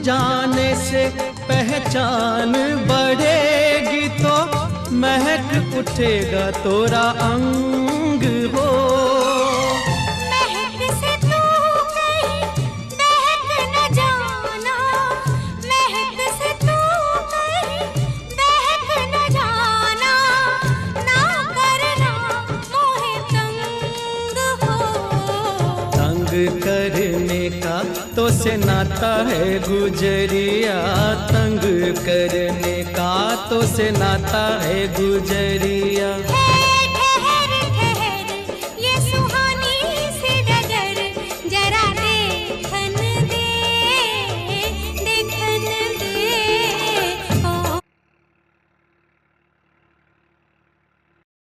जाने से पहचान बढ़ेगी तो महक उठेगा तोरा अंग हो। महक से तू कहीं बहक न जाना, महक से तू कहीं बहक न जाना, ना करना मोहे तंग हो। तंग करने का तो से नाता है गुजरिया, तंग करने का तो से नाता है गुजरिया।